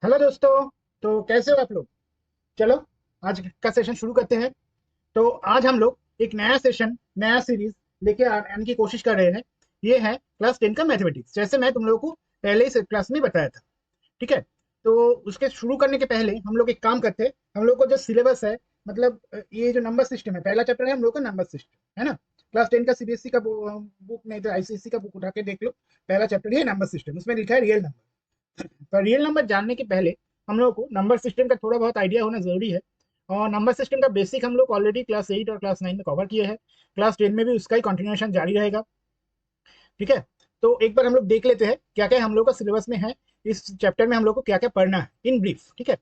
Hello दोस्तों। तो कैसे हो आप लोग? चलो आज का सेशन शुरू करते हैं। तो आज हम लोग एक नया सेशन, नया सीरीज लेके आने की कोशिश कर रहे हैं। ये है क्लास 10 का मैथमेटिक्स, जैसे मैं तुम लोगों को पहले ही क्लास में बताया था। ठीक है। तो उसके शुरू करने के पहले हम लोग एक काम करते हैं। हम लोग को जो सिलेबस है, मतलब ये जो नंबर सिस्टम है, पहला चैप्टर है हम लोग का नंबर सिस्टम, है ना। क्लास 10 का सीबीएसई का बुक नहीं तो आईसीएसई का बुक उठा के देख लो। पहला चैप्टर है नंबर सिस्टम, उसमें लिखा है रियल नंबर। तो रियल नंबर जानने के पहले हम लोग को नंबर सिस्टम का थोड़ा बहुत आइडिया होना जरूरी है। और नंबर सिस्टम का बेसिक हम लोग ऑलरेडी क्लास 8 और क्लास 9 में कवर किए हैं। क्लास 10 में भी उसका ही कंटिन्यूएशन जारी रहेगा। ठीक है। तो एक बार हम लोग देख लेते हैं क्या क्या हम लोग का सिलेबस में है, इस चैप्टर में हम लोग को क्या क्या पढ़ना है इन ब्रीफ। ठीक है।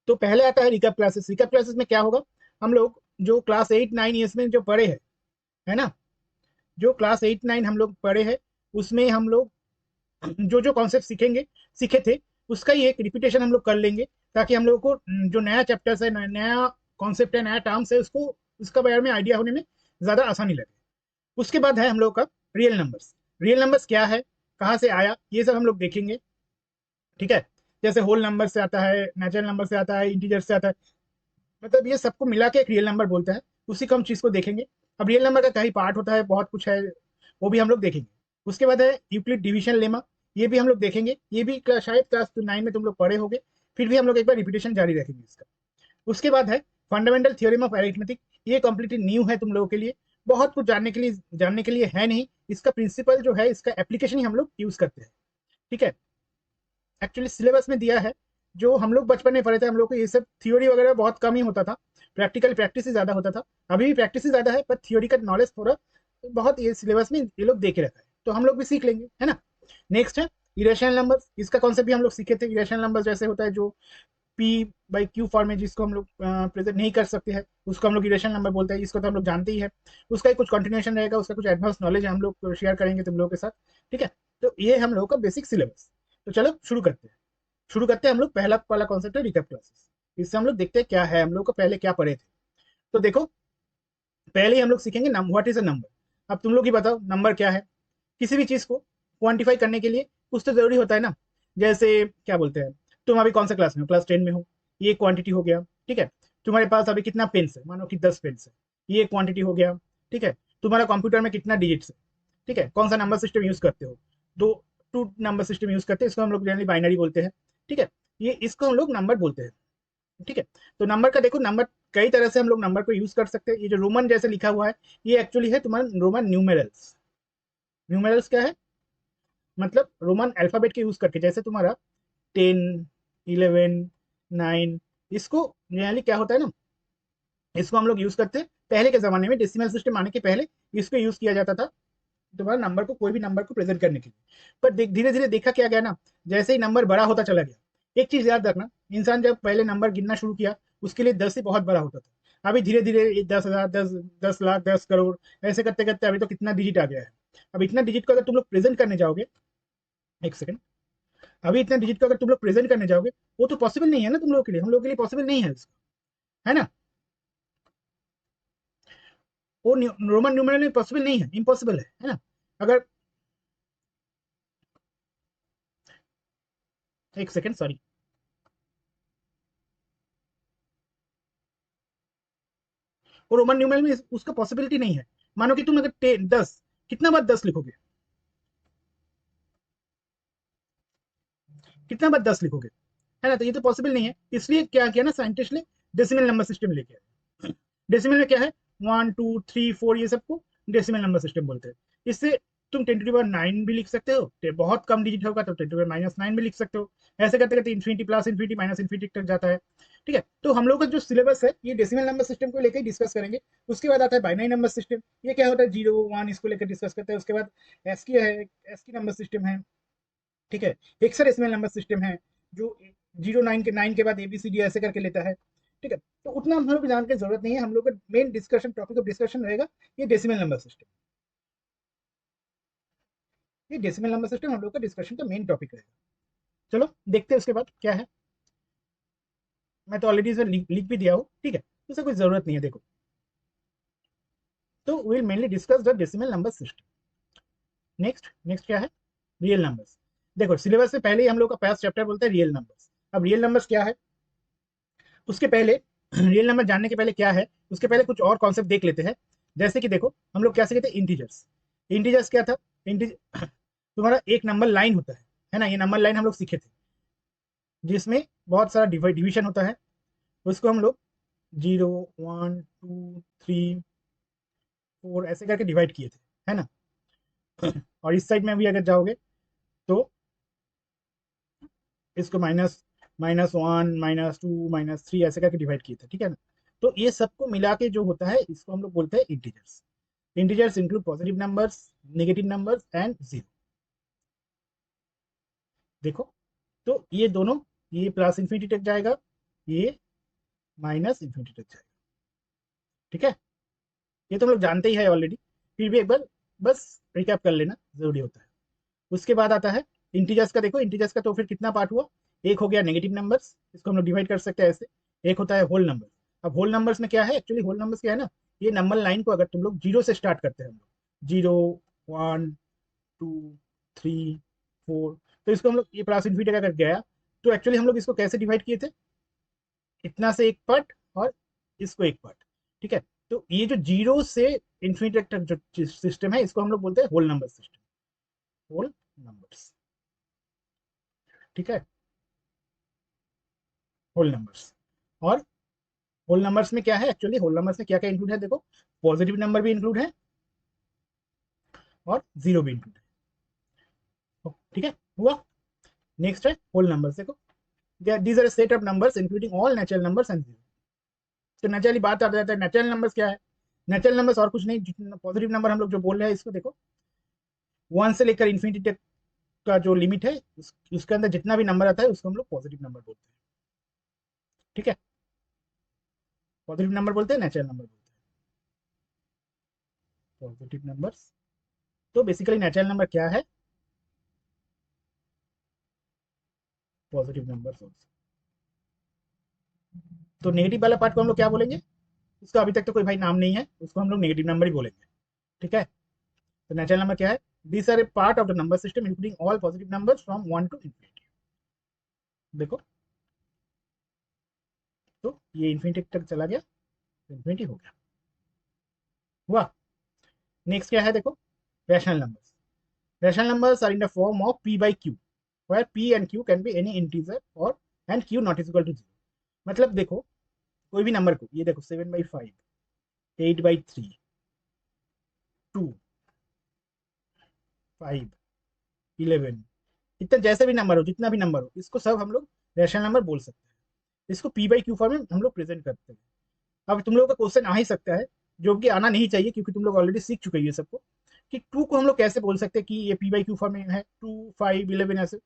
तो पहले आता है रिकैप क्लासेस। रिकैप क्लासेस में क्या होगा, हम लोग जो क्लास 8 9 ईयर्स में जो पढ़े हैं, है ना, जो क्लास 8 9 हम लोग पढ़े हैं, उसमें हम लोग जो जो कॉन्सेप्ट सीखेंगे, सीखे थे, उसका ही एक रिपीटेशन हम लोग कर लेंगे, ताकि हम लोग को जो नया चैप्टर्स है, नया कॉन्सेप्ट है, नया टर्म्स है, उसको उसका बारे में आइडिया होने में ज़्यादा आसानी लगे। उसके बाद है हम लोग का रियल नंबर्स। रियल नंबर्स क्या है, कहाँ से आया, ये सब हम लोग देखेंगे। ठीक है। जैसे होल नंबर से आता है, नेचुरल नंबर से आता है, इंटीजर से आता है, मतलब ये सबको मिला के एक रियल नंबर बोलते हैं। उसी को हम चीज़ को देखेंगे। अब रियल नंबर का कई पार्ट होता है, बहुत कुछ है, वो भी हम लोग देखेंगे। उसके बाद है यूक्लिड डिवीजन लेमा, ये भी हम लोग देखेंगे। ये भी शायद क्लास 9 में तुम लोग पढ़े होंगे, फिर भी हम लोग एक बार रिपीटेशन जारी रखेंगे इसका। उसके बाद है फंडामेंटल थ्योरम ऑफ अरिथमेटिक। ये कम्प्लीटली न्यू है तुम लोगों के लिए, बहुत कुछ जानने के लिए है नहीं। इसका प्रिंसिपल जो है, इसका एप्लीकेशन ही हम लोग यूज करते हैं। ठीक है। एक्चुअली सिलेबस में दिया है, जो हम लोग बचपन में पढ़े थे, हम लोग को ये सब थ्योरी वगैरह बहुत कम ही होता था। प्रैक्टिकल प्रैक्टिस ही ज़्यादा होता था। अभी भी प्रैक्टिस ही ज़्यादा है, पर थ्योरी का नॉलेज थोड़ा बहुत ये सिलेबस में ये लोग दे के रखा है, तो हम लोग भी सीख लेंगे, है ना। नेक्स्ट है इरेशनल नंबर्स। इसका कॉन्सेप्ट भी हम लोग सीखे थे। इरेशनल नंबर जैसे होता है जो पी बाई क्यू फॉर्म में, जिसको हम लोग प्रेजेंट नहीं कर सकते हैं, उसको हम लोग इरेशनल नंबर बोलते हैं। इसको तो हम लोग जानते ही है। उसका ही कुछ कंटिन्यूएशन रहेगा, उसका कुछ एडवांस नॉलेज हम लोग शेयर करेंगे तुम लोगों के साथ। ठीक है। तो ये हम लोगों का बेसिक सिलेबस। तो चलो शुरू करते हैं हम लोग। पहला वाला कॉन्सेप्ट है रिकैप क्लासेस। इससे हम लोग देखते हैं क्या है, हम लोग को पहले क्या पढ़े थे। तो देखो, पहले ही हम लोग सीखेंगे व्हाट इज अ नंबर। अब तुम लोग ही बताओ नंबर क्या है। किसी भी चीज को क्वांटिफाई करने के लिए कुछ तो जरूरी होता है ना। जैसे क्या बोलते हैं, तुम अभी कौन सा क्लास में हो, क्लास 10 में हो, ये क्वांटिटी हो गया। ठीक है। तुम्हारे पास अभी कितना पेन्स है, मानो कि 10 पेन्स है, ये क्वांटिटी हो गया। ठीक है। तुम्हारा कंप्यूटर में कितना डिजिट्स है, ठीक है, कौन सा नंबर सिस्टम यूज करते हो, दो टू नंबर सिस्टम यूज करते हैं, इसको हम लोग जनरली बाइनरी बोलते हैं। ठीक है। ये इसको हम लोग नंबर बोलते हैं। ठीक है। तो नंबर का देखो, नंबर कई तरह से हम लोग नंबर को यूज कर सकते हैं। ये जो रोमन जैसे लिखा हुआ है, ये एक्चुअली है तुम्हारा रोमन न्यूमेरल्स। न्यूमेरल्स क्या है, मतलब रोमन अल्फाबेट के यूज करके, जैसे तुम्हारा 10 11 9, इसको जनरली क्या होता है ना, इसको हम लोग यूज करते हैं। पहले के जमाने में डेसिमल सिस्टम आने के पहले इसको यूज किया जाता था, तुम्हारा नंबर को, कोई भी नंबर को प्रेजेंट करने के लिए। पर धीरे धीरे देखा क्या गया ना, जैसे ही नंबर बड़ा होता चला गया, एक चीज याद रखना, इंसान जब पहले नंबर गिनना शुरू किया, उसके लिए 10 ही बहुत बड़ा होता था। अभी धीरे धीरे 10,000, 10 लाख, 10 करोड़, ऐसे करते करते अभी तो कितना डिजिट आ गया है। अब इतना डिजिट को अगर तुम लोग प्रेजेंट करने जाओगे, एक सेकंड, अभी इतना डिजिट को अगर तुम लोग प्रेजेंट करने जाओगे, वो तो पॉसिबल नहीं है ना तुम लोगों के लिए, हम लोगों के लिए पॉसिबल नहीं है उसका, है ना। वो रोमन न्यूमेरल में पॉसिबल नहीं है, इम्पॉसिबल है ना। अगर एक सेकंड, सॉरी, वो रोमन न्यूमेरल में उसका पॉसिबिलिटी नहीं है। मानो कि तुम अगर 10, कितना बार 10 लिखोगे, कितना बार 10 लिखोगे, है ना। तो ये तो पॉसिबल नहीं है, इसलिए क्या किया ना साइंटिस्ट ने, डेसिमल नंबर सिस्टम लेके आए। डेसिमल में क्या है, 1 2 3 4, ये सबको डेसिमल नंबर सिस्टम बोलते हैं। इससे तुम 10⁻⁹ भी लिख सकते हो, बहुत कम डिजिट होगा तो 10⁻⁹ भी लिख सकते हो। ऐसे करते करते infinity plus infinity minus infinity तक जाता है। ठीक है। तो हम लोग का जो सिलेबस है, ये डेसिमल नंबर सिस्टम को लेकर डिस्कस करेंगे। उसके बाद आता है बाइनरी नंबर सिस्टम। ये क्या होता है, 0 1, इसको लेकर डिस्कस करते हैं। उसके बाद एस की नंबर सिस्टम है। ठीक है। हेक्साडेसिमल नंबर सिस्टम है, जो 0 9 के बाद ABCD ऐसे करके लेता है। ठीक है। तो उतना हम लोग को जानने की जरूरत नहीं है। हम लोग का main discussion, topic of discussion रहेगा ये डेसिमल नंबर सिस्टम। ये डेसिमल नंबर सिस्टम हम लोग का डिस्कशन का मेन टॉपिक रहेगा। चलो देखते हैं उसके बाद क्या है। मैं तो ऑलरेडी इसे लिख भी दिया हूँ, ठीक है, उसे कोई जरूरत नहीं है। देखो, तो will mainly discuss the decimal number system. Next next क्या है, रियल नंबर्स। देखो, सिलेबस से पहले ही हम लोग का पहला चैप्टर बोलता है रियल नंबर्स। अब रियल नंबर्स क्या है उसके पहले, रियल नंबर जानने के पहले क्या है उसके पहले कुछ और कॉन्सेप्ट देख लेते हैं। जैसे कि देखो हम लोग क्या सीखे थे, इंटीजर्स। इंटीजर्स क्या था, इंटीज तुम्हारा एक नंबर लाइन होता है ना, ये नंबर लाइन हम लोग सीखे थे, जिसमें बहुत सारा डिवीजन होता है। उसको हम लोग 0 1 2 3 4 ऐसे करके डिवाइड किए थे, है ना। और इस साइड में भी अगर जाओगे तो इसको -1 -2 -3 ऐसे करके डिवाइड किए थे, ठीक है ना। तो ये सबको मिला के जो होता है इसको हम लोग बोलते हैं integers. Integers include positive numbers, negative numbers and zero. देखो तो ये दोनों, ये प्लस इन्फिनिटी तक जाएगा, ये माइनस इन्फिनिटी तक जाएगा, ठीक है। ये तो हम लोग जानते ही है ऑलरेडी, फिर भी एक बार बस रिकैप कर लेना जरूरी होता है। उसके बाद आता है इंटीजर्स का। देखो इंटीजर्स का तो फिर कितना पार्ट हुआ, एक हो गया नेगेटिव नंबर्स, इसको हम लोग डिवाइड कर सकते हैं ऐसे। एक होता है होल नंबर। अब होल नंबर्स में क्या है, एक्चुअली होल नंबर्स क्या है ना, ये नंबर लाइन को अगर तुम लोग जीरो से स्टार्ट करते हैं, हम लोग 0 1 2 3 4, तो इसको हम लोग ये प्लस इन्फिनिटी अगर गया तो एक्चुअली हम लोग इसको कैसे डिवाइड किए थे, इतना से एक पार्ट और इसको एक पार्ट, ठीक है। तो ये जो जीरो से इन्फिनिटी तक जो सिस्टम है इसको हम लोग बोलते हैं whole number system, whole numbers, ठीक है, होल नंबर्स। और होल नंबर्स में क्या है, एक्चुअली होल नंबर्स में क्या क्या इंक्लूड है, देखो पॉजिटिव नंबर भी इंक्लूड है और जीरो भी इंक्लूड है, ठीक है, हुआ। नेक्स्ट है होल नंबर्स। देखो these are set of numbers including all natural numbers and zero. तो नेचुरली बात आ जाता है नेचुरल नंबर्स क्या है। नेचुरल नंबर्स और कुछ नहीं, पॉजिटिव नंबर हम लोग जो बोल रहे हैं इसको देखो, 1 से लेकर इन्फिनिटी तक का जो लिमिट है उसके अंदर जितना भी नंबर आता है उसको हम लोग पॉजिटिव नंबर बोलते हैं, ठीक है। पॉजिटिव नंबर बोलते हैं, नेचुरल नंबर बोलते हैं, पॉजिटिव नंबर्स। तो बेसिकली नेचुरल नंबर क्या है, पॉजिटिव नंबर्स ऑल्सो। तो नेगेटिव वाला पार्ट को हम लोग क्या बोलेंगे, उसका अभी तक तो कोई भाई नाम नहीं है, उसको हम लोग नेगेटिव नंबर ही बोलेंगे, ठीक है। तो नेचुरल नंबर क्या है, this are a part of the number system including all positive numbers from 1 to infinity। देखो तो ये इन्फिनिटी तक चला गया, इन्फिनिटी हो गया, हुआ। नेक्स्ट क्या है देखो, rational numbers. Rational numbers are in the form of p by q, where p and q can be any integer or and q not is equal to 0। मतलब देखो कोई भी नंबर को, ये देखो 7/5, 8/3, 2, 5, 11, इतना जैसे भी नंबर हो, जितना भी नंबर हो, इसको सब हम लोग रैशनल नंबर बोल सकते हैं। इसको p by q फॉर्म में हम लोग प्रेजेंट करते हैं। अब तुम लोगों का क्वेश्चन आ ही सकता है, जो कि आना नहीं चाहिए क्योंकि तुम लोग ऑलरेडी सीख चुके हैं सबको, कि टू को हम लोग कैसे बोल सकते हैं कि ये p by q फॉर्म में है, 2 5 11 ऐसे।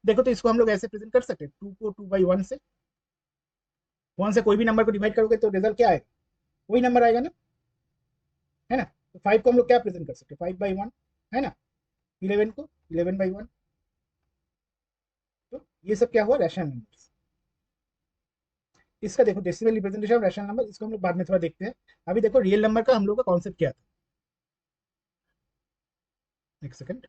देखो तो इसको हम लोग ऐसे प्रेजेंट कर सकते हैं, 2 को 2/1 से, 1 से कोई भी नंबर को डिवाइड करोगे तो रिजल्ट क्या आएगा, वही नंबर आएगा ना, है ना। तो 5 को हम लोग क्या प्रेजेंट कर सकते हैं, 5/1, है ना। 11 को 11/1। तो ये सब क्या हुआ, रैशनल नंबर। इसका देखो decimal representation of rational number, इसको हम लोग बाद में थोड़ा देखते हैं। अभी देखो रियल नंबर का हम लोग का कॉन्सेप्ट क्या था, एक सेकंड।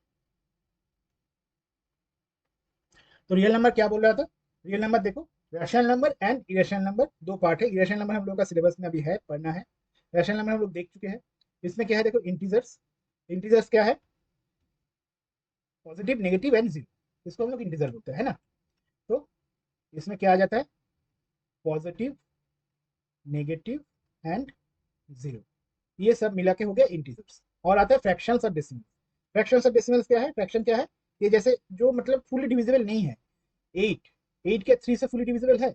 तो रियल नंबर क्या बोल रहा था, रियल नंबर देखो, rational number and irrational number दो पार्ट है। इरेशनल नंबर हम लोग का सिलेबस में अभी है, पढ़ना है। रैशनल नंबर हम लोग देख चुके हैं। इसमें क्या है देखो, इंटीजर्स। इंटीजर्स क्या है, पॉजिटिव नेगेटिव एंड जीरो, इसको हम लोग इंटीजर बोलते हैं, है ना। तो इसमें क्या आ जाता है, पॉजिटिव नेगेटिव एंड जीरो, ये सब मिला के हो गया इंटीजर्स। और आता है फ्रैक्शंस और डेसिमल्स। फ्रैक्शंस और डेसिमल्स क्या है, फ्रैक्शन क्या है, ये जैसे जो मतलब फुली डिविजिबल नहीं है, 8, 8 के 3 से फुली डिविजिबल है,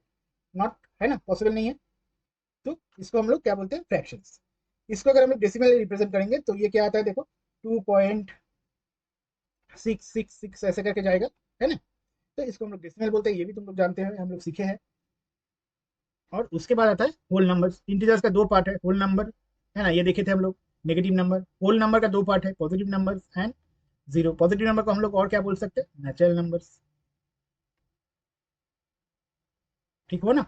नॉट, है ना, पॉसिबल नहीं है। तो इसको हम लोग क्या बोलते हैं, फ्रैक्शंस। इसको अगर हम लोग डेसिमल रिप्रेजेंट करेंगे तो ये क्या आता है देखो, 2.666 ऐसे करके जाएगा, है ना। तो इसको हम लोग डेसिमल बोलते हैं, ये भी तुम लोग जानते हैं, हम लोग सीखे हैं। और उसके बाद आता है होल नंबर। इंटीजर्स का दो पार्ट है, होल नंबर, है ना, ये देखे थे हम लोग, नेगेटिव नंबर। होल नंबर का दो पार्ट है, positive number and zero. Positive number को हम लोग और क्या बोल सकते हैं, नेचुरल नंबर्स, ठीक हो ना।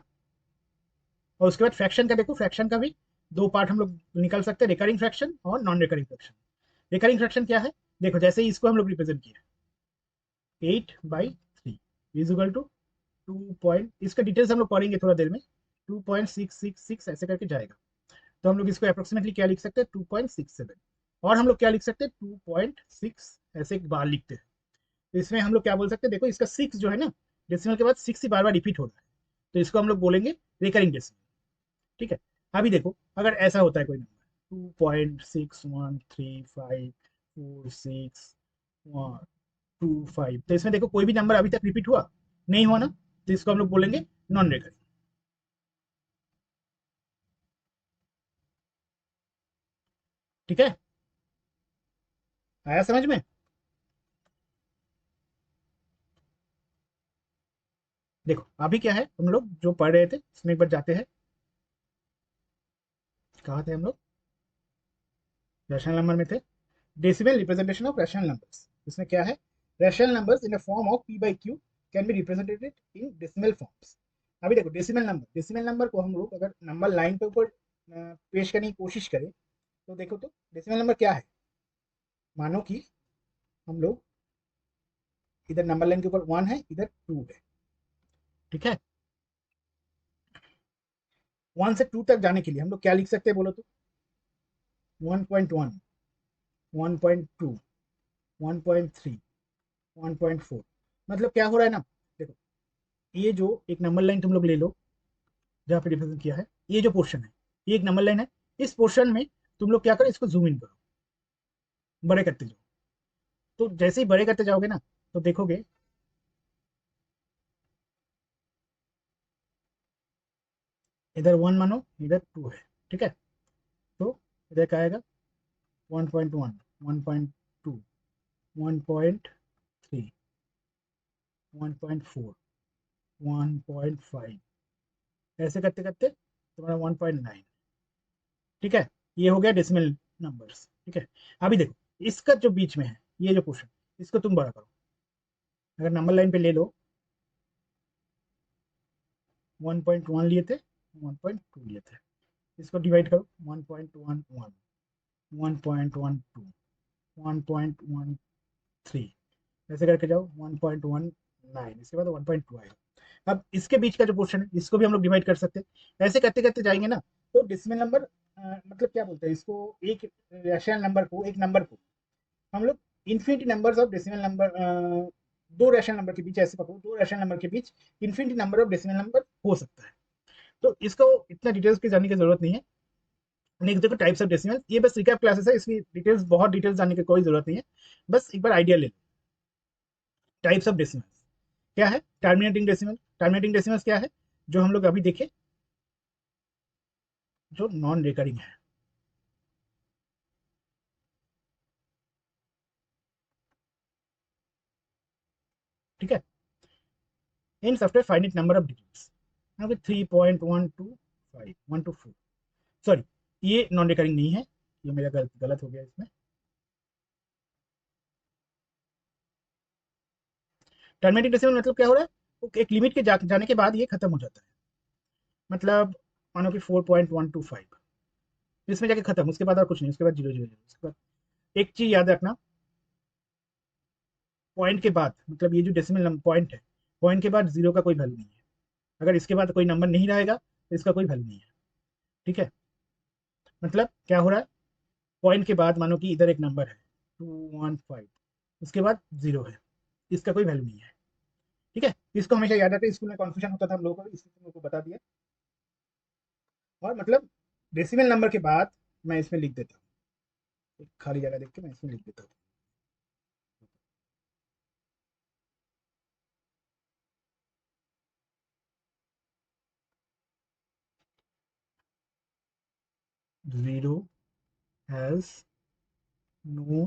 और उसके बाद फ्रैक्शन का देखो, फ्रैक्शन का भी दो पार्ट हम लोग निकल सकते हैं, रिकरिंग फ्रैक्शन और non recurring fraction. Recurring fraction क्या है, देखो जैसे ही इसको हम लोग रिप्रेजेंट किया, 8/3 इज इक्वल टू इसका डिटेल्स हम लोग पढ़ेंगे थोड़ा देर में। 2.666 ऐसे करके जाएगा। तो हम लोग इसको अप्रोक्सीमेटली क्या लिख सकते हैं, 2.67। और हम लोग क्या लिख सकते हैं, 2.6 ऐसे एक बार लिखते हैं। तो इसमें हम लोग क्या बोल सकते हैं, देखो इसका 6 जो है ना, डेसिमल के बाद 6 ही बार बार रिपीट हो रहा है, तो इसको हम लोग बोलेंगे रिकरिंग डेसिमल। ठीक है। अभी देखो अगर ऐसा होता है कोई नंबर 2.613546 तो इसमें देखो कोई भी नंबर अभी तक रिपीट हुआ नहीं हुआ ना, तो इसको हम लोग बोलेंगे नॉन रिकरिंग। ठीक है, आया समझ में? देखो अभी क्या है, हम लोग जो पढ़ रहे थे उसमें एक बार जाते हैं। कहाँ थे हम लोग, रैशनल नंबर में थे। Decimal representation of rational numbers, इसमें क्या है, rational numbers in the form of p by q can be represented in decimal forms. अभी देखो डेसिमल नंबर को हम लोग अगर नंबर लाइन पे ऊपर पेश करने की कोशिश करें, तो देखो तो डेसिमल नंबर क्या है, मानो कि हम लोग इधर नंबर लाइन के ऊपर 1 है, इधर 2 है। ठीक है, 1 से 2 तक जाने के लिए हम लोग क्या लिख सकते हैं बोलो तो, 1.1, 1.2, 1.3, 1.4। मतलब क्या हो रहा है ना, देखो ये जो एक नंबर लाइन तुम लोग ले लो जहाँ पे रिप्रेजेंट किया है, ये जो पोर्शन है ये एक नंबर लाइन है। इस पोर्शन में तुम लोग क्या करो, इसको जूम इन करो, बड़े करते जाओ। तो जैसे ही बड़े करते जाओगे ना, तो देखोगे इधर 1 मानो, इधर 2 है। ठीक है, तो इधर क्या आएगा, 1.1, 1.2, 1.3, 1.4, 1.5, ऐसे करते करते तुम्हारा 1.9। ठीक है, ये हो गया डेसिमल नंबर्स। ठीक है, अभी देखो इसका जो बीच में है ये जो पोर्शन, इसको तुम बड़ा करो। अगर नंबर लाइन पे ले लो, 1.1 लिए थे, 1.2 लिए थे, इसको डिवाइड करो, 1.11, 1.12, 1.13, ऐसे करके जाओ 1.19, इसके बाद 1.2 आएगा। अब इसके बीच का जो पोर्शन है इसको भी हम लोग डिवाइड कर सकते हैं। ऐसे करते करते जाएंगे ना, तो डेसिमल नंबर मतलब क्या बोलते हैं इसको, एक रैशनल नंबर को, एक नंबर को हम लोग infinity numbers of decimal number, दो रैशनल नंबर के बीच, ऐसे पकड़ो दो रैशनल नंबर के बीच infinity number of decimal number हो सकता है। तो इसको इतना डिटेल्स की जानने की जरूरत नहीं है। नेक्स्ट देखो टाइप्स ऑफ डेसिमल, ये बस रिकैप क्लासेस है, इसकी डिटेल्स बहुत डिटेल्स जानने की कोई जरूरत नहीं है, बस एक बार आइडिया ले लो। टाइप्स ऑफ डेसिमल क्या है, टर्मिनेटिंग डेसिमल। टर्मिनेटिंग डेसिमल क्या है, जो हम लोग अभी देखे, जो नॉन रिकरिंग है। ठीक है, इन software finite number of digits, 3.125 124, sorry ये नॉन रिकरिंग नहीं है, ये मेरा गलत हो गया इसमें। टर्मिनेटिंग डेसिमल मतलब क्या हो रहा है, वो एक लिमिट के जाने के बाद ये खत्म हो जाता है। मतलब मानो कि 4.125, इसमें जाके खत्म, उसके बाद और कुछ नहीं, उसके बाद जीरो जीरो जीरो, उसके बाद एक चीज याद रखना, पॉइंट के बाद, मतलब ये जो डेसिमल पॉइंट है, पॉइंट के बाद जीरो का कोई वैल्यू नहीं है। अगर इसके बाद कोई नंबर नहीं रहेगा तो इसका कोई वैल्यू नहीं है। ठीक है, मतलब क्या हो रहा है, पॉइंट के बाद मानो कि इधर एक नंबर है 215, उसके बाद जीरो है, इसका कोई वैल्यू नहीं है। ठीक है, इसको हमेशा याद रखें, स्कूल में कॉन्फ्यूजन होता था हम लोगों को, इसलिए तुम लोगों को बता दिया। और मतलब डेसिमल नंबर के बाद मैं इसमें लिख देता हूँ, एक खाली जगह देख के मैं इसमें लिख देता हूँ, 0 has no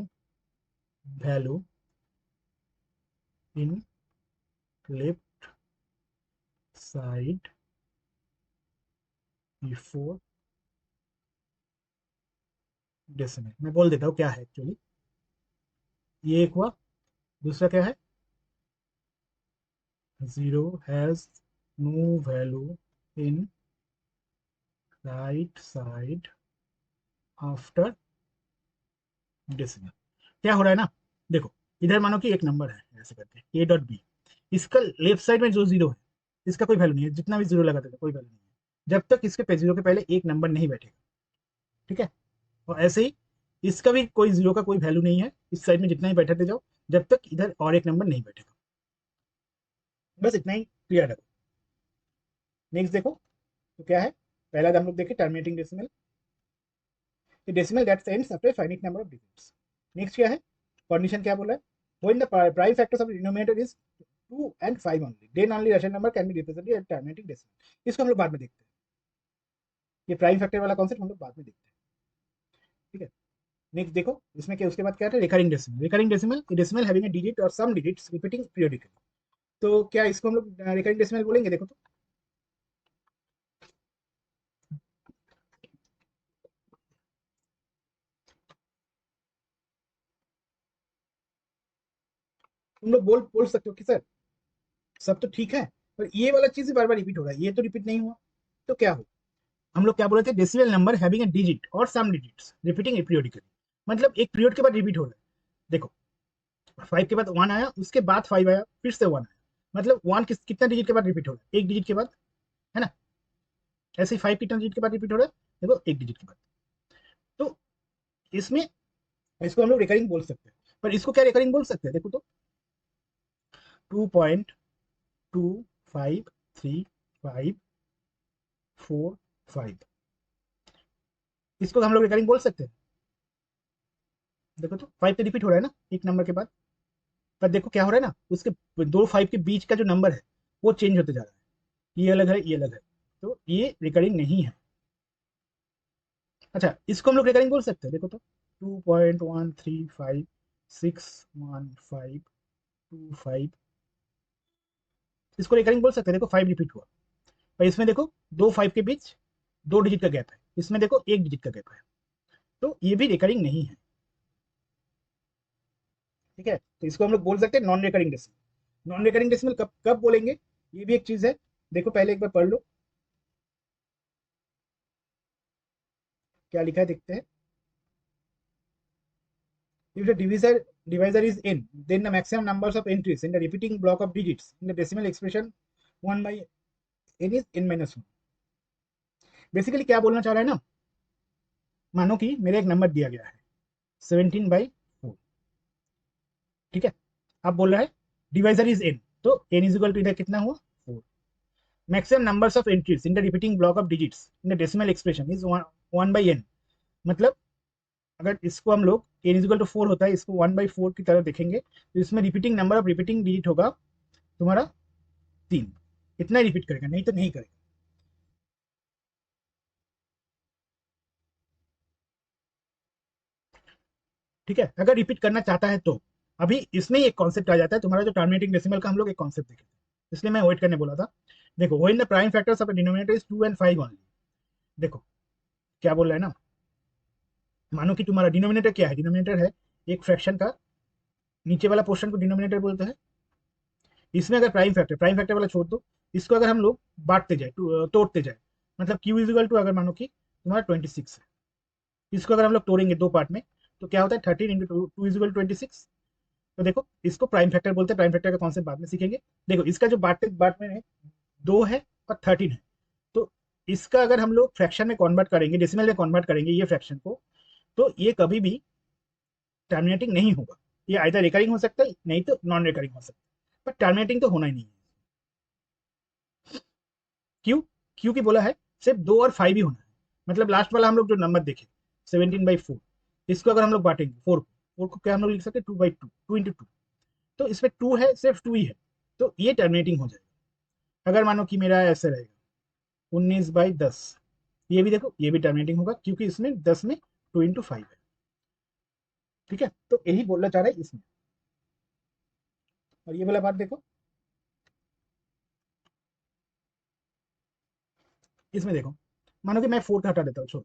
value in left side before decimal. मैं बोल देता हूँ क्या है एक्चुअली, ये एक हुआ, दूसरा क्या है, 0 has no value in right side after decimal. क्या हो रहा है ना, देखो इधर मानो कि एक नंबर है ऐसे करके a डॉट बी, इसका लेफ्ट साइड में जो जीरो है इसका कोई वैल्यू नहीं है, जितना भी जीरो लगाते थे कोई वैल्यू नहीं है, जब तक इसके पे जीरो के पहले एक नंबर नहीं बैठेगा। ठीक है, और ऐसे ही इसका भी कोई जीरो का कोई वैल्यू नहीं है, इस साइड में जितना ही बैठाते जाओ जब तक इधर और एक नंबर नहीं बैठेगा। बस इतना ही क्लियर रखो। नेक्स्ट देखो, तो क्या है, पहला हम लोग देखे terminating decimal, decimal that ends after finite number of digits. Next क्या है, कंडीशन क्या बोला है, when the prime factors of denominator is 2 and 5 only, then only rational number can be represented as terminating decimal। इसको हम लोग बाद में देखते हैं, ये प्राइम फैक्टर वाला कॉन्सेप्ट हम लोग बाद में देखते हैं। ठीक है, नेक्स्ट देखो इसमें क्या, उसके बाद क्या है, recurring decimal. Recurring decimal, decimal having a digit और सम डिजिट्स रिपीटिंग पीरियडिकली। तो क्या इसको हम लोग रिकरिंग डेसिमल बोलेंगे, देखो तो तुम लोग बोल बोल सकते हो कि सर सब तो ठीक है, पर ये वाला चीज बार बार रिपीट हो रहा है, ये तो रिपीट नहीं हुआ, तो क्या हो, हम लोग क्या बोल रहे थे, decimal number having a digit और सम डिजिट्स रिपीटिंग पीरियडिकली, मतलब एक पीरियड के बाद रिपीट हो रहा है। देखो 5 के बाद 1 आया, उसके बाद 5 आया, फिर से 1 आया, मतलब 1 कितना डिजिट के बाद रिपीट हो रहा है, एक डिजिट के बाद, है ना। ऐसे ही 5 कितना डिजिट के बाद रिपीट हो रहा है, देखो एक डिजिट के बाद। तो इसमें इसको हम लोग रिकरिंग बोल सकते हैं, पर इसको क्या रिकरिंग बोल सकते हैं, देखो तो 2.2535545, इसको हम लोग रिकरिंग बोल सकते हैं। देखो तो 5 तो रिपीट हो रहा है ना एक नंबर के बाद, पर देखो क्या हो रहा है ना, उसके दो 5 के बीच का जो नंबर है वो चेंज होते जा रहा है, ये अलग है ये अलग है, तो ये रिकरिंग नहीं है। अच्छा, इसको हम लोग रिकरिंग बोल सकते हैं, देखो तो 2.1356152 इसको रिकरिंग बोल सकते हैं। देखो 5 रिपीट हुआ, पर इसमें देखो दो 5 के बीच 2 डिजिट का गैप है, इसमें देखो 1 डिजिट का गैप है, तो ये भी रिकरिंग नहीं है। ठीक है, तो इसको हम लोग बोल सकते हैं non recurring decimal. Non recurring decimal कब कब बोलेंगे, ये भी एक चीज है, देखो पहले एक बार पढ़ लो क्या लिखा है, देखते हैं। If the divisor is n, then the maximum numbers of entries in the repeating block of digits in the decimal expression 1 by n is n minus 1। Basically क्या बोलना चाह रहा है ना, मानो कि मेरे एक नंबर दिया गया है 17/4। ठीक है, अब बोल रहा है डिवाइजर इज n, तो n इज इक्वल टू इधर कितना हुआ 4। Maximum numbers of entries in the repeating block of digits in the decimal expression is 1/n। मतलब अगर इसको हम लोग n इज इक्वल टू 4 होता है, इसको 1/4 की तरह देखेंगे, तो इसमें repeating number of repeating digit होगा तुम्हारा 3, इतना ही रिपीट करेगा, नहीं तो नहीं करेगा। ठीक है, अगर रिपीट करना चाहता है तो अभी इसमें एक कॉन्सेप्ट आ जाता है तुम्हारा, जो टर्मिनेटिंग डेसिमल का हम लोग एक कॉन्सेप्ट देखे थे, इसलिए मैं वेट करने बोला था। देखो when the prime factors of a denominator is 2 and 5 only. देखो क्या बोल रहा है ना, मानो कि तुम्हारा डिनोमिनेटर क्या है, डिनोमिनेटर है एक फ्रैक्शन का नीचे वाला पोर्शन को डिनोमिनेटर बोलते हैं। इसमें अगर प्राइम फैक्टर वाला छोड़ दो, इसको अगर हम लोग बांटते जाए तोड़ते जाए, मतलब क्यू इज इक्वल टू, अगर मानो कि तुम्हारा 26 है, इसको अगर हम लोग तोड़ेंगे दो पार्ट में, तो क्या होता है 13 इंटू टू इज इक्वल 26। तो देखो इसको प्राइम फैक्टर बोलते हैं, प्राइम फैक्टर का कॉन्सेप्ट बाद में सीखेंगे। देखो इसका जो बाट में 2 है और 13 है, तो इसका अगर हम लोग फ्रैक्शन में कन्वर्ट करेंगे, डेसिमल में कन्वर्ट करेंगे ये फ्रैक्शन को, तो ये कभी भी टर्मिनेटिंग नहीं होगा। ये आइदर रिकरिंग हो सकता है, नहीं तो नॉन रिकरिंग हो सकता है, पर टर्मिनेटिंग तो होना ही नहीं है। क्यों, क्योंकि बोला है सिर्फ 2 और 5 ही होना है, मतलब लास्ट वाला हम लोग जो नंबर देखे 17/4, इसको अगर हम लोग बांटेंगे 4 को क्या हम लोग लिख सकते हैं 2/2, 2 into 2, तो इसमें 2 है, सिर्फ 2 ही है, तो ये टर्मिनेटिंग हो जाएगा। अगर मानो कि मेरा ऐसे रहेगा 19/10, ये भी देखो ये भी टर्मिनेटिंग होगा, क्योंकि इसमें 10 में 2 into 5 है। ठीक है, तो यही बोलना चाह रहा है इसमें। और ये वाला बात देखो, इसमें देखो मानो कि मैं 4 का हटा देता हूँ, छोड़,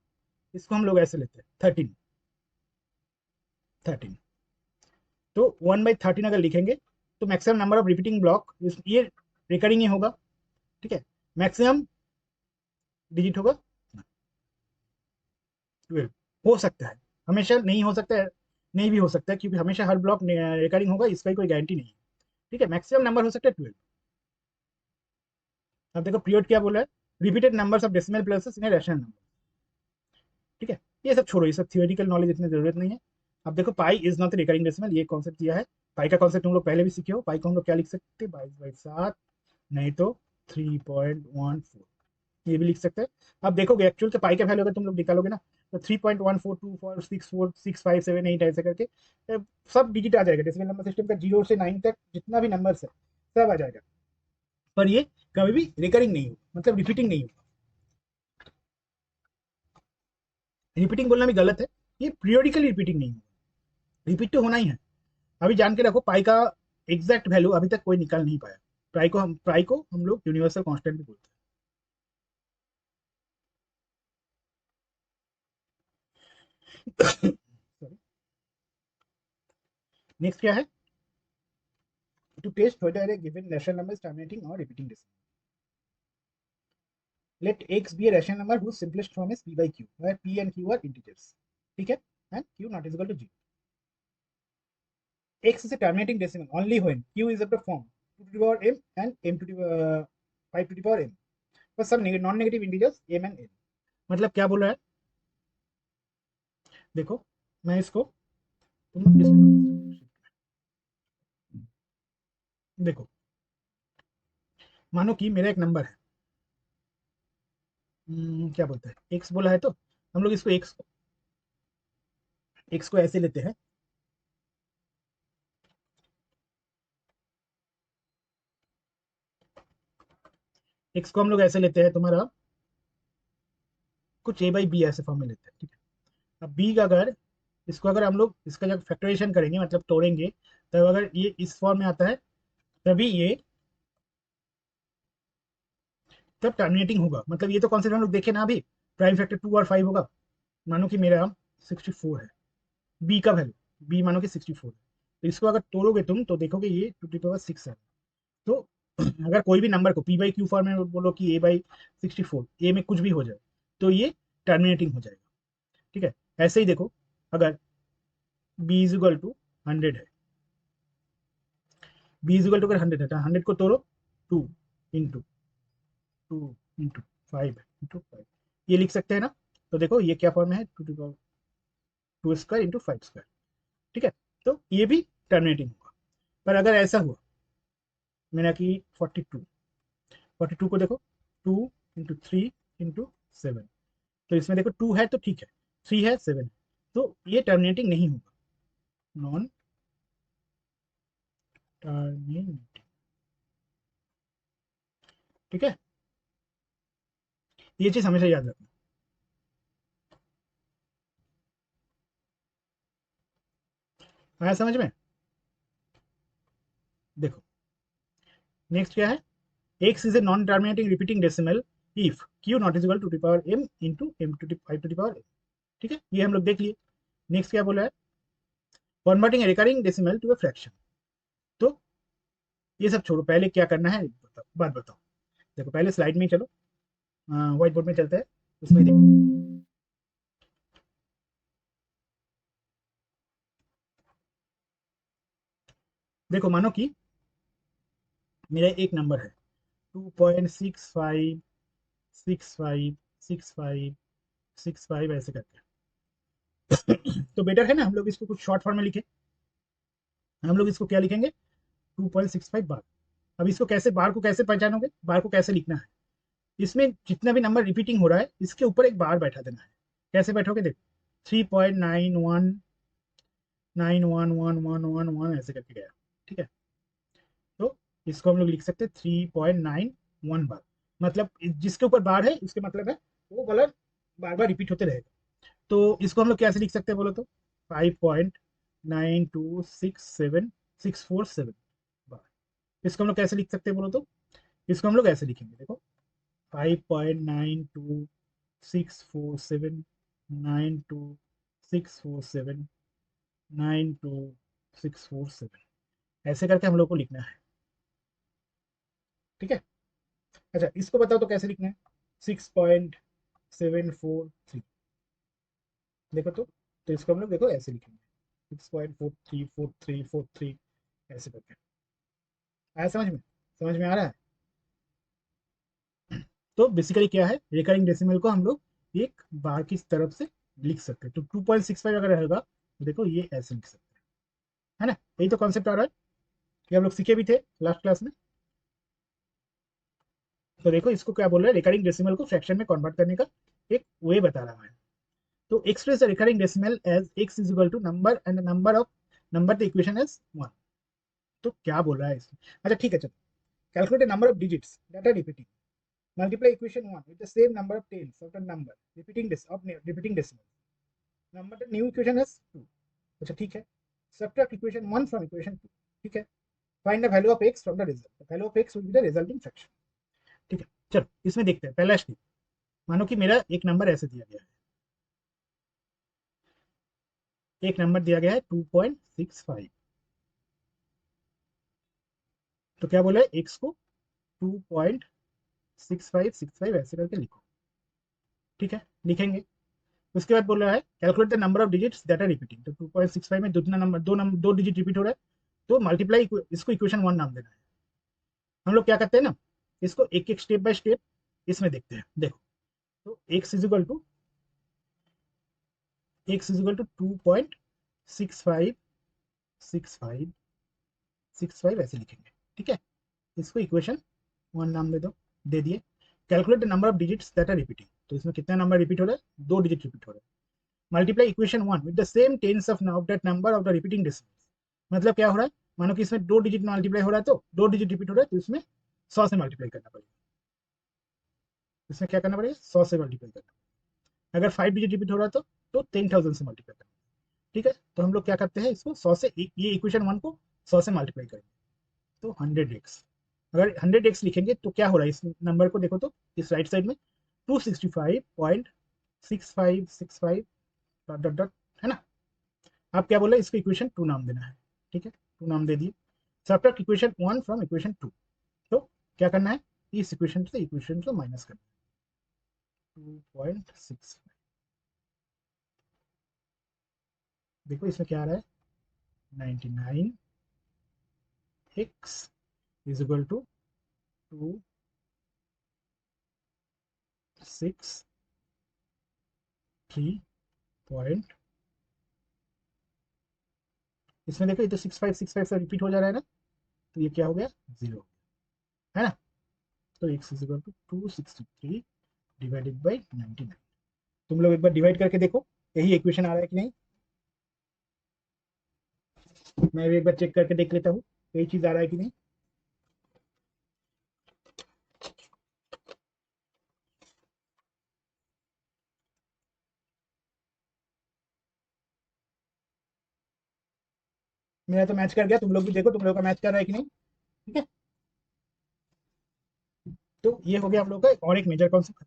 इसको हम लोग ऐसे लेते हैं 13। तो 1/13 अगर लिखेंगे, तो maximum number of repeating block, ये रिकरिंग ही होगा। ठीक है, मैक्सिमम डिजिट होगा 12। हो सकता है, हमेशा नहीं हो सकता है, नहीं भी हो सकता है, क्योंकि हमेशा हर ब्लॉक रिकरिंग होगा इसका कोई गारंटी नहीं है। ठीक है, मैक्सिमम नंबर हो सकता है 12। अब देखो पीरियड क्या बोला है, repeated numbers of decimal places in a rational number. ठीक है, ये सब छोड़ो, ये सब थियोरेटिकल नॉलेज इतनी जरूरत नहीं है। अब देखो pi is not recurring decimal, ये कॉन्सेप्ट दिया है। पाई का कॉन्सेप्ट तुम लोग पहले भी सीखे हो। पाई को हम लोग क्या लिख सकते हैं, 22/7, नहीं तो 3.14, ये भी लिख सकते हैं। अब देखोगे एक्चुअल के पाई का वैल्यू अगर तुम लोग निकालोगे ना, तो 3.1424646578 ऐसे करके सब डिजिट आ जाएगा। डेसिमल नंबर सिस्टम का 0 से 9 तक जितना भी नंबर्स है सब आ जाएगा। पर ये कभी भी रिकरिंग नहीं होगा, मतलब रिपीटिंग नहीं होगा। रिपीटिंग बोलना भी गलत है, ये पीरियोडिकली रिपीटिंग नहीं होगा, रिपीट तो होना ही है। अभी जान के रखो, पाई का एग्जैक्ट वैल्यू अभी तक कोई निकाल नहीं पाया। पाई को हम लोग यूनिवर्सल कांस्टेंट भी बोलते हैं। नेक्स्ट क्या है, to test whether a given rational number is terminating or repeating decimal. Let x be a rational number whose simplest form is p by q, where p and q are integers. ठीक है, and q not is equal to 0. X is a terminating decimal only when q is of the form 2 to the power m and m to the 5 to the power m for some non-negative integers m and n. मतलब क्या बोल रहा है, देखो मैं इसको, तुम लोग देखो, मानो कि मेरा एक नंबर है, क्या बोलते हैं, एक्स बोला है, तो हम लोग इसको एक्स को ऐसे लेते हैं। एक्स को हम लोग ऐसे लेते हैं तुम्हारा, कुछ ए बाई बी ऐसे फॉर्म में लेते हैं। ठीक है, अब बी का अगर, इसको अगर हम लोग इसका जब फैक्टराइजेशन करेंगे, मतलब तोड़ेंगे, तब अगर ये इस फॉर्म में आता है, तभी ये तब टर्मिनेटिंग होगा। मतलब ये तो कॉन्सेप्ट हम लोग देखे ना अभी, प्राइम फैक्टर 2 और 5 होगा। मानो कि मेरा 64 है बी का वैल्यू, बी मानो कि 64 है, तो इसको अगर तोड़ोगे तुम तो देखोगे ये 2 to the 6 है। तो अगर कोई भी नंबर को पी बाई क्यू फॉर्म में बोलो कि A/64, ए में कुछ भी हो जाए, तो ये टर्मिनेटिंग हो जाएगा। ठीक है, ऐसे ही देखो, अगर बी इज इक्वल टू 100 है, बी इज इक्वल टू अगर 100 है, तो 100 को तोड़ो, 2 इंटू ये लिख सकते हैं ना। तो देखो ये क्या फॉर्म में है, 2 स्क्वायर इंटू 5 स्क्वायर। ठीक है, तो ये भी टर्मिनेटिंग होगा। पर अगर ऐसा हुआ मेरा कि 42 को देखो, 2 इंटू 3 इंटू 7, तो इसमें देखो 2 है तो ठीक है, 3 है, 7 है, तो ये टर्मिनेटिंग नहीं होगा, नॉन टर्मिनेटिंग। ठीक है, ये चीज हमेशा याद रखना। आया समझ में? देखो नेक्स्ट क्या है, x is a non-terminating repeating decimal if q not is equal to the power m into m to the 5 to the power m। ठीक है, ये हम लोग देख लिए। नेक्स्ट क्या बोला है, converting recurring decimal to a fraction. तो ये सब छोड़ो, पहले क्या करना है बताओ, बात बताओ। देखो पहले स्लाइड में ही चलो, व्हाइट बोर्ड में चलते हैं, उसमें देखो। देखो मानो कि मेरा एक नंबर है 2.65656565 ऐसे करके। तो बेटर है ना हम लोग इसको कुछ शॉर्ट फॉर्म में लिखे। हम लोग इसको क्या लिखेंगे, 2.65 बार। अब इसको कैसे, बार को कैसे पहचानोगे, बार को कैसे लिखना है, इसमें जितना भी नंबर रिपीटिंग हो रहा है इसके ऊपर एक बार बैठा देना है। कैसे बैठोगे, देखो 3.91911111 ऐसे करके गया। ठीक है, तो इसको हम लोग लिख सकते हैं 3.91 बार। मतलब जिसके ऊपर बार है उसके मतलब है वो वाला बार बार रिपीट होते रहेगा। तो इसको हम लोग कैसे लिख सकते हैं बोलो तो, 5.9267647 बार। इसको हम लोग कैसे लिख सकते हैं बोलो तो, इसको हम लोग ऐसे लिखेंगे, देखो 5.9264792647 ऐसे करके हम लोग को लिखना है। ठीक है, अच्छा इसको बताओ तो कैसे लिखना है, 6.743। देखो तो इसको हम लोग देखो ऐसे लिखेंगे, 6.434343 ऐसे करके। आया समझ में, समझ में आ रहा है? तो बेसिकली क्या है, रिकरिंग डेसिमल को हम लोग एक बार की तरफ से लिख सकते हैं। तो 2.65 अगर रहेगा तो देखो ये ऐसे लिख सकते हैं, है ना। यही तो कॉन्सेप्ट आ रहा है, ये हम लोग सीखे भी थे लास्ट क्लास में। तो देखो इसको क्या बोल रहा है, रिकरिंग डेसिमल को फ्रैक्शन में कन्वर्ट करने का एक वे बता रहा है। तो express the recurring decimal as x is equal to number and number of number the equation as 1। तो क्या बोल रहा है इसमें, अच्छा ठीक है चलो, calculate the number of digits that are repeating, multiply equation 1 with the same number of tails of the number repeating decimal, number the new equation as 2। अच्छा ठीक है, सब्ट्रैक्ट इक्वेशन 1 फ्रॉम इक्वेशन 2। ठीक है, find the value of x from the result, the value of x will be the resulting fraction. ठीक है, चलो इसमें देखते हैं पहला स्टेप। मानो कि मेरा एक नंबर ऐसे दिया गया है, एक नंबर दिया गया है 2.65। तो क्या बोला है, x को 2.6565 ऐसे करके लिखो। ठीक है, लिखेंगे। उसके बाद बोल रहा है calculate the number of digits that are repeating. तो 2.65 में दूसरा नंबर दो डिजिट रिपीट हो रहा है, तो मल्टीप्लाई इसको इक्वेशन 1 नाम देना है। हम लोग क्या करते हैं ना, इसको एक एक स्टेप बाय स्टेप इसमें देखते हैं। देखो, तो x इज इक्वल टू 2.6565 ऐसे लिखेंगे। ठीक है, इसको इक्वेशन 1 नाम दे दो, दे दिए। Calculate the number of digits that are repeating. तो इसमें कितना नंबर रिपीट हो रहा है, 2 डिजिट रिपीट हो रहा है। Multiply equation 1 with the same tens of that number of the repeating decimals. मतलब क्या हो रहा है, मानो कि इसमें 2 डिजिट मल्टीप्लाई हो रहा है, तो 2 डिजिट रिपीट हो रहा है, तो इसमें 100 से मल्टीप्लाई करना पड़ेगा। इसमें क्या करना पड़ेगा, 100 से मल्टीप्लाई करना। अगर 5 डिजिट रिपीट हो रहा है तो 10,000 से मल्टीप्लाई करना। ठीक है, तो हम लोग क्या करते हैं, इसको 100 से, ये इक्वेशन 1 को 100 से मल्टीप्लाई करेंगे, तो 100x। अगर 100x लिखेंगे तो क्या हो रहा है, इस नंबर को देखो तो इस राइट साइड में 265.6565 डॉट डॉट डॉट, है ना। आप क्या बोले, इसको इक्वेशन 2 नाम देना है। ठीक है, 2 नाम दे दिए। Subtract equation 1 from equation 2। तो क्या करना है, इस इक्वेशन से माइनस करना है, 2.6। देखो इसमें क्या आ रहा है, 99x इज इक्वल टू 263 इसमें देखो, ये तो 6565 से रिपीट हो जा रहा है ना, तो ये क्या हो गया, 0, है ना। तो x is equal to 263 divided by 99। तुम लोग एक बार डिवाइड करके देखो, यही इक्वेशन आ रहा है कि नहीं। मैं भी एक बार चेक करके देख लेता हूँ, यही चीज आ रहा है कि नहीं। मेरा तो मैच कर गया, तुम लोग भी देखो तुम लोग का मैच कर रहा है कि नहीं। ठीक है, तो ये हो गया हम लोग का और एक मेजर कॉन्सेप्ट।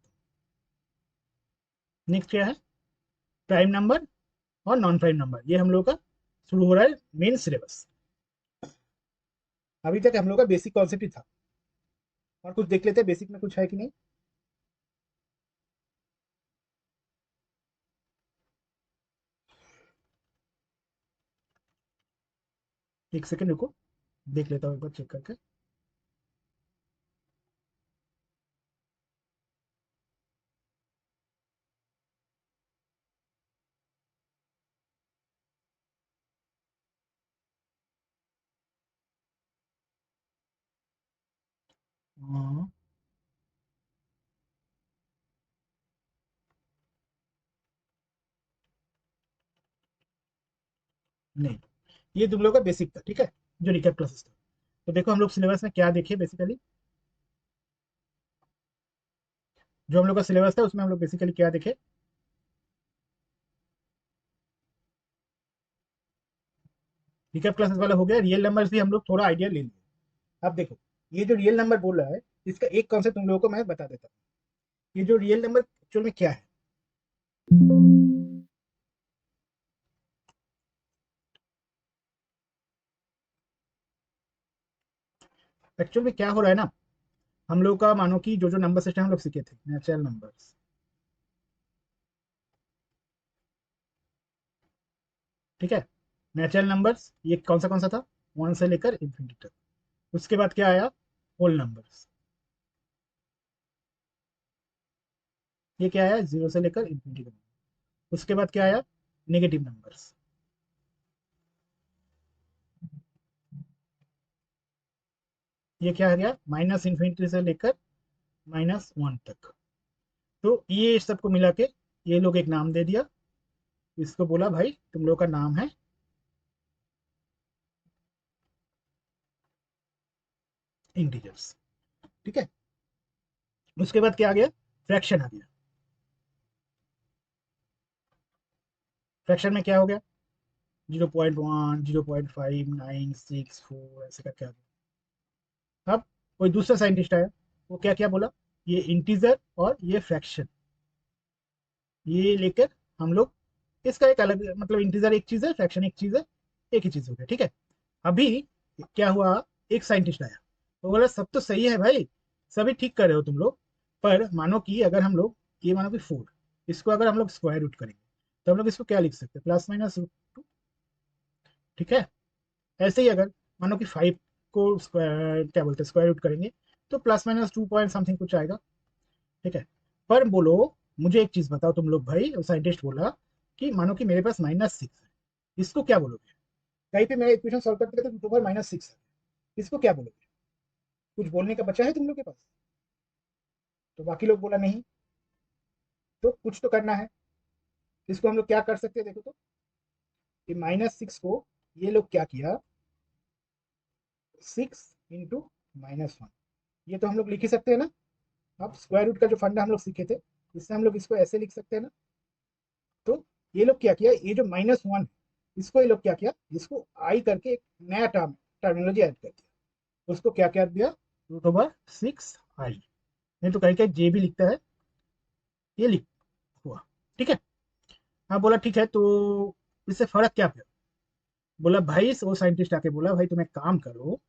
नेक्स्ट क्या है, प्राइम नंबर और नॉन प्राइम नंबर। ये हम लोग का शुरू हो रहा है मेन सिलेबस। अभी तक हम लोग का बेसिक कॉन्सेप्ट ही था, और कुछ देख लेते हैं बेसिक में कुछ है कि नहीं। एक सेकेंड रुको, देख लेता हूँ एक बार चेक करके। हाँ, नहीं, ये तुम लोग का बेसिक था, ठीक है, जो रिकैप क्लासेस था। तो देखो हम लोग सिलेबस में क्या देखे बेसिकली, जो हम लोग का सिलेबस था उसमें हम लोग बेसिकली क्या देखे। रिकैप क्लासेस वाला हो गया, रियल नंबर्स भी हम लोग थोड़ा आइडिया ले लिए। अब देखो, ये जो रियल नंबर बोल रहा है, इसका एक कॉन्सेप्ट तुम लोगों को मैं बता देता हूँ। ये जो रियल नंबर एक्चुअल में क्या है, एक्चुअल में क्या हो रहा है ना, हम लोग का मानो कि जो जो नंबर सिस्टम हम लोग सीखे थे, नेचुरल नंबर्स, ठीक है। नेचुरल नंबर्स ये कौन सा था, 1 से लेकर इंफिनिटी तक। उसके बाद क्या आया, होल नंबर्स। ये क्या आया, 0 से लेकर इन्फिनिटी तक। उसके बाद क्या आया, नेगेटिव नंबर्स। ये क्या आ गया, माइनस इन्फिनिटी से लेकर -1 तक। तो ये सबको मिला के ये लोग एक नाम दे दिया, इसको बोला भाई तुम लोग का नाम है इंटीजर्स। ठीक है, उसके बाद क्या आ गया, फ्रैक्शन आ गया। फ्रैक्शन में क्या हो गया, 0.1, 0.5, 9, 6, 4 ऐसे करके आ गया। अब कोई दूसरा साइंटिस्ट आया, वो क्या क्या बोला, ये इंटीजर और ये फ्रैक्शन, ये लेकर हम लोग इसका एक अलग, मतलब इंटीजर एक चीज है, फ्रैक्शन एक चीज है, एक ही चीज हो गया। ठीक है, अभी क्या हुआ, एक साइंटिस्ट आया, वो बोला सब तो सही है भाई, सभी ठीक कर रहे हो तुम लोग, पर मानो कि अगर हम लोग, ये मानो कि 4, इसको अगर हम लोग स्क्वायर रूट करेंगे तो हम लोग इसको क्या लिख सकते हैं, +-√2। ठीक है, ऐसे ही अगर मानो कि 5 को स्क्वायर क्या बोलते हैं स्क्वायर रूट करेंगे तो +-2 पॉइंट समथिंग कुछ आएगा। ठीक है, पर बोलो मुझे एक चीज बताओ तुम लोग भाई, साइंटिस्ट बोला कि मानो कि मेरे पास -6 है, इसको क्या बोलोगे, कहीं पे मेरा इक्वेशन सॉल्व करते करते रूट ओवर -6 है, इसको क्या बोलोगे, कुछ बोलने का बचा है तुम लोग के पास, तो बाकी लोग बोला नहीं, तो कुछ तो करना है, इसको हम लोग क्या कर सकते हैं, देखो तो ये -6 को ये लोग क्या किया, 6 × -1, ये तो हम लोग लिख ही सकते हैं ना। अब स्क्वायर रूट का जो फंडा हम लोग सीखे थे, इससे हम लोग इसको ऐसे लिख सकते हैं ना। तो ये लोग क्या किया, ये जो -1, इसको ये लोग क्या किया, इसको आई करके एक नया टर्मिनोलॉजी ऐड कर दिया, उसको क्या क्या दिया, √6i, नहीं तो कहीं कहीं जे भी लिखता है, ये लिख हुआ। ठीक है, हाँ बोला ठीक है, तो इससे फर्क क्या पड़ा, बोला भाई, वो साइंटिस्ट आके बोला भाई तुम एक काम करो,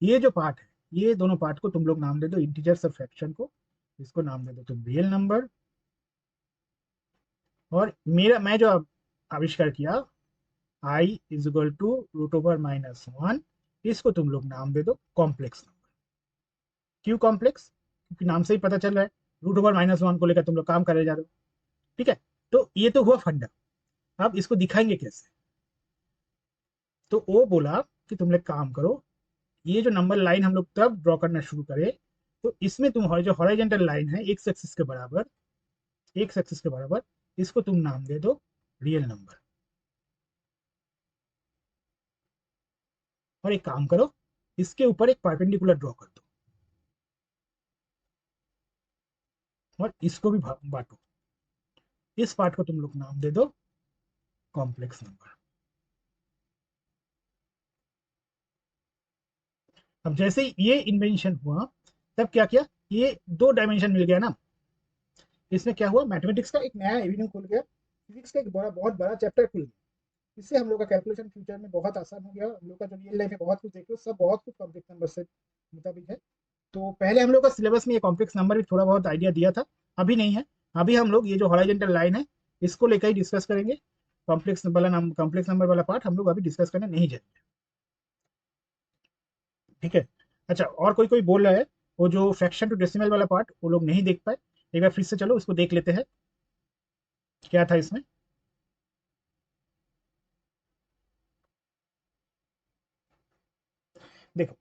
ये जो पार्ट है, ये दोनों पार्ट को तुम लोग नाम दे दो इंटीजर्स और फ्रैक्शन को, इसको नाम दे दो तुम रियल नंबर, और मेरा मैं जो आविष्कार किया i = √1, इसको तुम लोग नाम दे दो कॉम्प्लेक्स नंबर। क्यों कॉम्प्लेक्स, क्योंकि नाम से ही पता चल रहा है √1 को लेकर तुम लोग काम करे जा रहे हो। ठीक है, तो ये तो हुआ फंडा, अब इसको दिखाएंगे कैसे, तो वो बोला कि तुम लोग काम करो, ये जो नंबर लाइन हम लोग तब ड्रॉ करना शुरू करें, तो इसमें तुम जो हॉरिजॉन्टल लाइन है एक्स एक्सिस के बराबर, एक्स एक्सिस के बराबर, इसको तुम नाम दे दो रियल नंबर। और एक काम करो, इसके ऊपर एक परपेंडिकुलर ड्रॉ कर दो और इसको भी बांटो, इस पार्ट को तुम लोग नाम दे दो कॉम्प्लेक्स नंबर। अब जैसे ही ये इन्वेंशन हुआ, तब क्या किया, ये 2 डायमेंशन मिल गया ना, इसमें क्या हुआ, मैथमेटिक्स का एक नया एवेन्यू खुल गया, फिजिक्स का एक बड़ा बहुत बड़ा चैप्टर खुल गया, इससे हम लोग का कैलकुलेशन फ्यूचर में बहुत आसान हो गया, हम लोग का जो रियल लाइफ में बहुत कुछ देख लो सब बहुत कुछ कॉम्प्लेक्स नंबर से मुताबिक है। तो पहले हम लोग का सिलेबस में ये कॉम्प्लेक्स नंबर भी थोड़ा बहुत आइडिया दिया था, अभी नहीं है, अभी हम लोग ये जो हॉरिजॉन्टल लाइन है इसको लेकर ही डिस्कस करेंगे, कॉम्प्लेक्स नंबर वाला पार्ट हम लोग अभी डिस्कस करने नहीं जाएंगे। ठीक है, अच्छा और कोई कोई बोल रहा है वो जो फ्रैक्शन टू डेसिमल वाला पार्ट वो लोग नहीं देख पाए, एक बार फिर से चलो उसको देख लेते हैं, क्या था इसमें। देखो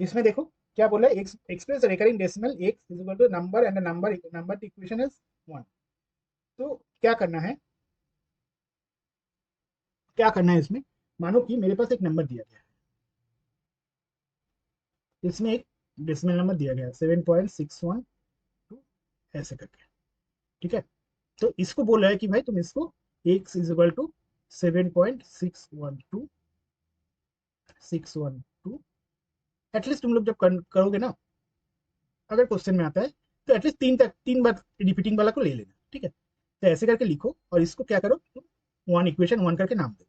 इसमें देखो क्या बोला है, express recurring decimal X is equal to number and number equation is 1। तो क्या करना है इसमें, मानो कि मेरे पास एक नंबर दिया गया है, इसमें एक डेसिमल नंबर दिया गया है 7.612 ऐसे करके। ठीक है, तो इसको बोल रहा है कि भाई तुम इसको X is equal to 7.612 at least तुम लोग जब करोगे ना, अगर क्वेश्चन में आता है तो एटलीस्ट 3 बार रिपीटिंग वाला को ले लेना। ठीक है, तो ऐसे करके लिखो और इसको क्या करो तुम 1 करके नाम दो,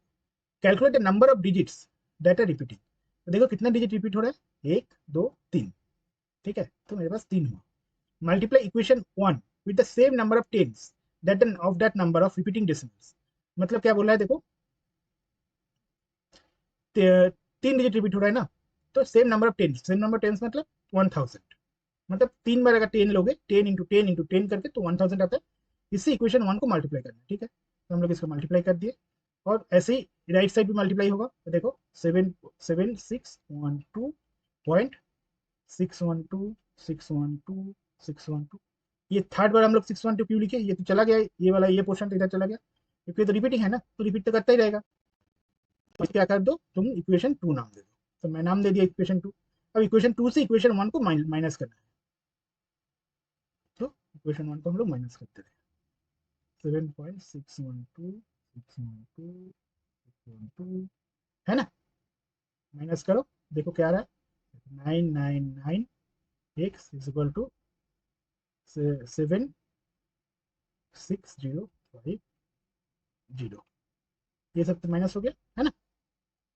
calculate the number of digits that are repeating, तो देखो कितना डिजिट रिपीट हो रहा है, 1 2 3। ठीक है, तो मेरे पास 3 हुआ, multiply equation 1 with the same number of tens that number of repeating decimals, मतलब क्या बोल रहा है देखो, 3 डिजिट रिपीट हो रहा है ना, तो same number of tens, same number tens मतलब 1000, मतलब 3 बार अगर 10 लोगे, 10 × 10 × 10 करके तो 1000 आता है। इसी इक्वेशन 1 को मल्टीप्लाई करना है, ठीक है, तो हम लोग इसको मल्टीप्लाई कर दिए, और ऐसे ही राइट साइड भी मल्टीप्लाई होगा, तो देखो 77612.612 ये थर्ड बार हम लोग 612 क्यों लिखे, ये तो चला गया, ये वाला ये पोर्शन तो इधर चला गया, क्योंकि तो रिपीटिंग है ना, तो रिपीट तो करता ही रहेगा। तो क्या कर दो तुम, इक्वेशन 2 नाम दे दो, तो मैं नाम दे दिया इक्वेशन 2। अब इक्वेशन 2 से इक्वेशन 1 को माइनस करना है, तो इक्वेशन 1 को हम लोग माइनस करते हैं, 7.612 है ना, माइनस करो, देखो क्या आ रहा है, 999x=76050, ये सब तो माइनस हो गया है ना,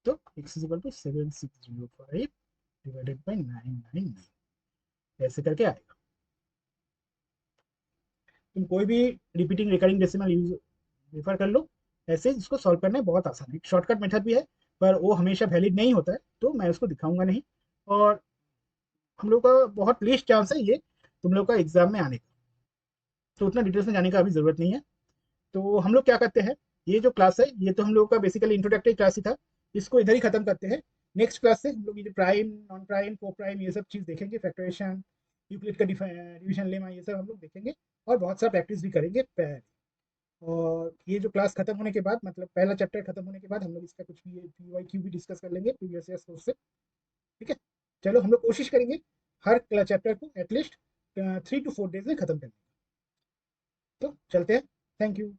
तो x=7605 डिवाइडेड बाई 999, ऐसे करके आएगा। तुम कोई भी repeating recurring decimal use refer कर लो, ऐसे इसको सॉल्व करना बहुत आसान है, एक शॉर्टकट मेथड भी है, पर वो हमेशा वैलिड नहीं होता है, तो मैं उसको दिखाऊंगा नहीं, और हम लोग का बहुत लीस्ट चांस है ये तुम लोग का एग्जाम में आने का, तो उतना डिटेल्स में जाने का अभी जरूरत नहीं है। तो हम लोग क्या करते हैं, ये जो क्लास है ये तो हम लोग का बेसिकली इंट्रोडक्टरी क्लास ही था, इसको इधर ही खत्म करते हैं। नेक्स्ट क्लास से हम लोग ये प्राइम, नॉन प्राइम, को प्राइम, ये सब चीज़ देखेंगे, फैक्टरेशन, यूक्लिड का डिवीजन लेमा, ये सब हम लोग देखेंगे, और बहुत सारा प्रैक्टिस भी करेंगे पहले। और ये जो क्लास खत्म होने के बाद, मतलब पहला चैप्टर खत्म होने के बाद, हम लोग इसका कुछ भी PYQ भी डिस्कस कर लेंगे प्रीवियस ईयर कोर्स से, ठीक है। चलो हम लोग कोशिश करेंगे हर चैप्टर को एटलीस्ट 3 to 4 डेज में खत्म करने की। तो चलते हैं, थैंक यू।